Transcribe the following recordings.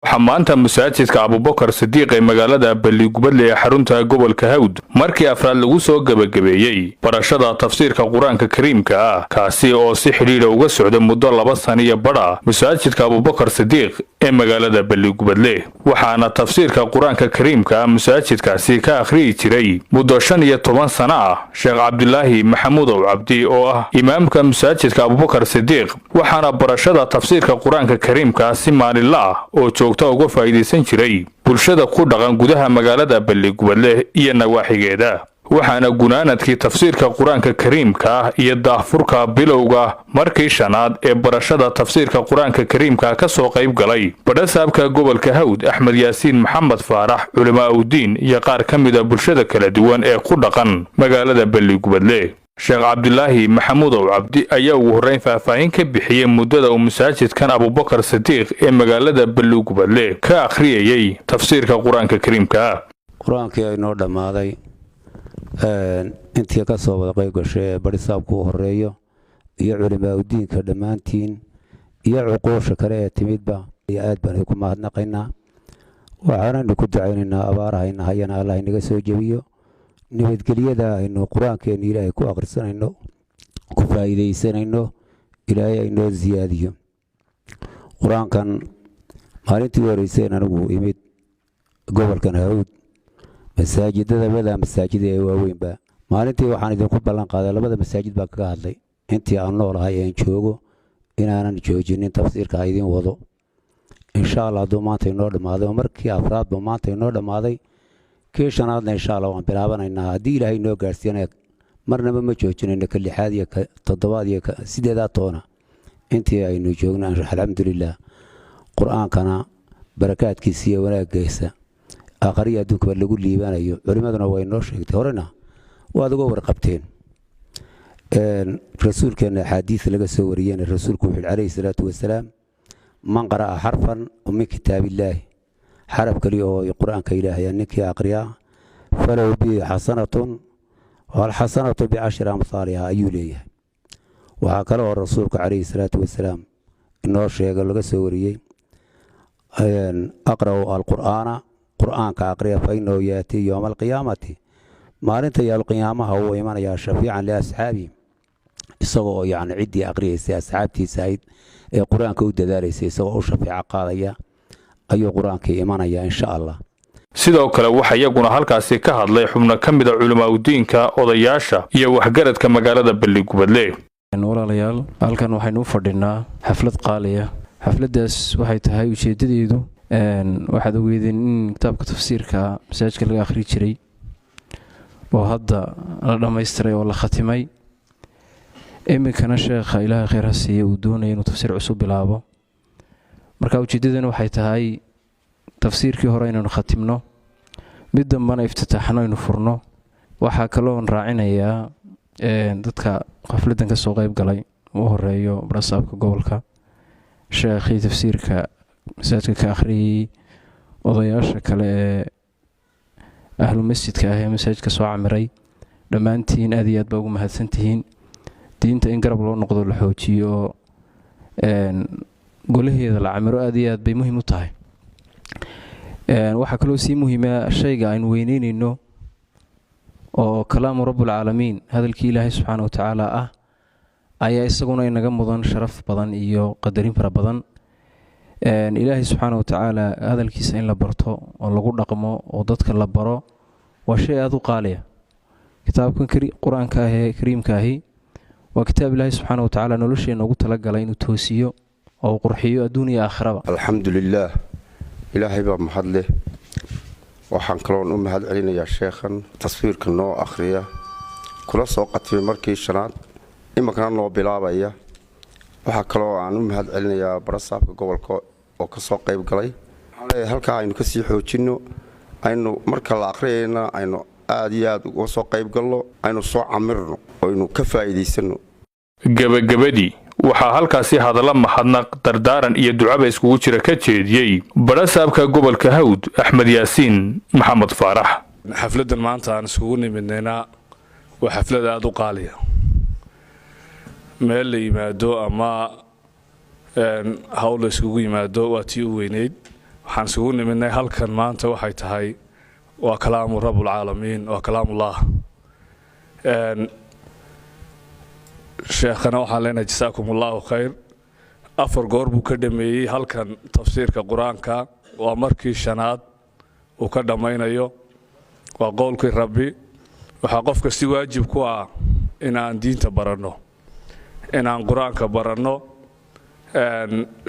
waxaa maanta masaajidka Abubakar Sidiiq ee magaalada Balligubadle ee xarunta gobolka Hawd markii afraad lagu soo gabagabeeyay barashada tafsiirka Quraanka Kariimka ah kaasi oo si xiriir uga socda muddo 2 sano iyo badh masaajidka Abubakar Sidiiq ee magaalada Balligubadle waxaana tafsiirka Quraanka Kariimka masaajidkaasi ka akhriyi jiray muddo 15 sano ah Sheekh Cabdulaahi Maxamuud Cabdi oo ah imaamka masaajidka Abubakar Sidiiq waxaana barashada tafsiirka Quraanka Kariimka si maalinle ah oo uga faa'iideysan jiray bulshada ku dhaqan gudaha magaalada Balligubadle iyo nawaaxigeeda waxaana gunaanadkii tafsiirka Quraanka Kariimka iyo daahfurka bilowga markii shanaad ee barashada tafsiirka Quraanka Kariimka ka soo qayb galay badhasaabka gobolka Hawd Axmed Yaasiin Maxamed Faarax culimo u diin iyo qaar ka mid ah bulshada kala duwan ee ku dhaqan magaalada Balligubadle Sheekh Cabdulaahi Maxamuud Cabdi ayaa ugu horeyn faahfaahin ka bixiyay muddada uu masaajidkan Abubakar Sidiiq ee magaalada Balligubadle ka akhriyay tafsiirka Quraanka Kariimka. Quraanka ay noo dhamaaday intii ka soo wada qayb gashay badhasaabku horeeyo iyo culimo diinka dhamaantiin iyo cuquusha kale ee timidba aad baan ku mahadnaqaynaa waxaan ku ducaynaynaa abaarahayna hayana Allah inaga soo jabiyo nabadgelyada aynu quraankeena Ilaahay ku akhrisanayno ku faa'iideysanayno Ilaahay aynu ziyaadiyo quraankan maalintii horeysay anigu imid gobolkan Hawd masaajidada ee waaweynba maalintii waxaan idinku ballan qaaday labada masaajid baa kaga hadlay intii aan noolahay aan joogo inaanan joojinin tafsiirka idin wado insha Allah maanta inoo dhamaaday markii afraad maanta inoo dhamaaday keeshanaadna insha Allah waan bilaabanaynaa hadii Ilaahay inoo gaarsiinay marnaba ma joojinayno ka 6 iyo ka 7 iyo ka 8 toona intii aynu joognaa alxamdulillah quraankana barakaadkiisa iyo wanaaggiisa aqriya adduunka lagu liibanayo culimaduna way noo sheegtay horena waad uga warqabteen rasuulkeena xadiis laga soo wariyay rasuulku wuxuu calayhi salaatu wasalaam man qaraa harfan min kitaabillaah حرف كليه القرآن كإله يعني أقرأ فلو به حسنة والحسنة ب10 أمثالها أيوليه وهكذا الرسول عليه الصلاة والسلام إنه شيء قال له سوري أقرأ القرآن قرآن كأقرأ فإنه يأتي يوم القيامة ما أنت يا القيامة هو إيمان يا شفيعا لأصحابي سووا يعني عدي أقرأ أصحابتي سعيد القرآن كود ذلك سووا شفيع قاضية ayuu quraanka iimanaya insha Allah sidoo kale waxa iyaguna halkaasi ka hadlay xubno kamid ah culimo u diinka odayaasha iyo waxgaradka magaalada Balligubadle walaalayaal halkan waxaynu fadhinaa xaflad qaaliya xafladaas waxay tahay ujeedadeedu waxaad ogeedeen in kitaabka tafsiirka masaajidka laga akhri jiray oo hadda la dhameystiray oo la khatimay imikana sheekha Ilaahay khayr ha siiyo uu doonayo inuu tafsiir cusub bilaabo marka ujeedadana waxay tahay tafsiirkii hore inaynu khatimno mid dambana iftitaaxno inuu furno waxa kale oo raacinayaa dadka qafladan ka soo qayb galay oo horeeyo badhasaabka gobolka sheekhi tafsiirka masaajidka ka akhriyay odayaasha kale ee ahlu masjidka ah ee masaajidka soo camiray dhamaantiin aad iyo aad baa ugu mahadsantihiin diinta in garab loo noqdo la xoojiyo golaheeda la camiro aad iyo aad bay muhiim u tahay waxa kale oo si muhiim ah shayga aynu weyneynayno oo kalaam rabbul aalamiin hadalkii Ilaahay subhanahu wa ta'ala ah ayaa isaguna inaga mudan sharaf badan iyo qadarin fara badan Ilaahay subhanahu wa ta'ala hadalkiisa in la barto oo lagu dhaqmo oo dadka la baro waa shay aad u qaaliya kitaabkan quraanka ah ee kariimka ah waa kitaab Ilaahay subhanahu wa ta'ala nolosheena ugu tala galay inuu toosiyo أو قرحيو الدنيا آخرة الحمد لله إلهي بمحله وحن كلون هاد علينا يا شيخا تصوير كنو آخرية كل سوقت في مركز شنات إما كان له بلابية وحن كلون عن هاد علينا يا برصاب قبل وكسوق قيب قلي هل كاين كسيحو تشنو إنه مركز الآخرين إنه آديات وسوق قيب قلو إنه سوق عمرنا وإنه كفاية سنو gabagabadii waxaa halkaasi hadalla mahadnaq dardaaran iyo ducaba iskugu jira ka jeediyay badhasaabka gobolka Hawd Axmed Yaasiin Maxamed Faarax xafladan maanta aan isugu nimidnayna waa xaflad aad u qaaliya meel la yimaado ama hawl isugu yimaado waa tii u weyneyd waxaan isugu nimidnay halkan maanta waxay tahay waa kalaamu rabbulcaalamiin waa kalaamullah sheekhana waxaan leenahay jasaakum allahu khayr 4 goor buu ka dhameeyey halkan tafsiirka quraanka waa markii shanaad uu ka dhamaynayo waa qowlkii rabbi waxa qofka si waajib ku ah inaan diinta baranno inaan quraanka baranno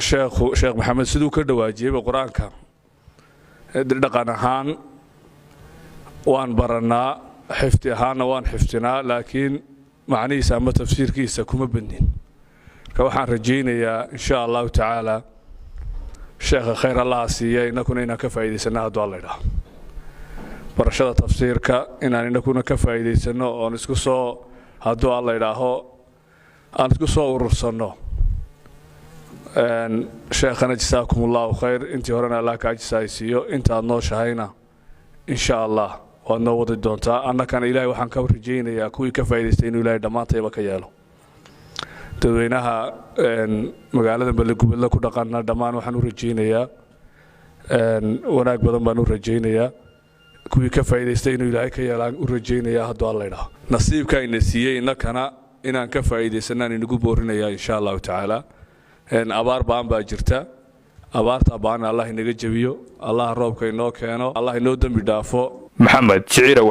sheekh maxamed sidoo ka dhawaajiyay quraanka dhaqan ahaan waan baranaa xifti ahaan waan xiftinaa laakiin macnihiisa ama tafsiirkiisa kuma badnin ka waxaan rajaynayaa insha Allah taala sheekh khayr Allah siiyay inakuna inaan ka faa'iideysano haddii Allah idhaa barashada tafsiirka inaan inakuna ka faa'iideysano oo isku soo haddii Allah idhaaho aan isku soo urursano sheekhana jasaakum allahu khayr intii horena Allah ka ajisaysiyo inta noo shahayna insha Allah waad noo wadi doontaa annakana ilaahay waxaan ka rajaynayaa kuwii ka faa'iideystay inuu ilaahay dhammaantayba ka yeelo dadweynaha magaalada Balligubadle ku dhaqana dhammaan waxaan u rajaynayaa wanaag badan baan u rajaynayaa kuwii ka faa'iideystay inuu ilaahay ka yeelaan u rajaynayaa haddii Allah idhaa nasiibka ayna siiyay innakana inaan ka faa'iideysanaan inagu boorinayaa insha Allah taala abaar baan baa jirta abaarta baan Allah inaga jabiyo Allah roobka inoo keeno Allah inoo dambi dhaafo maxamed shiciira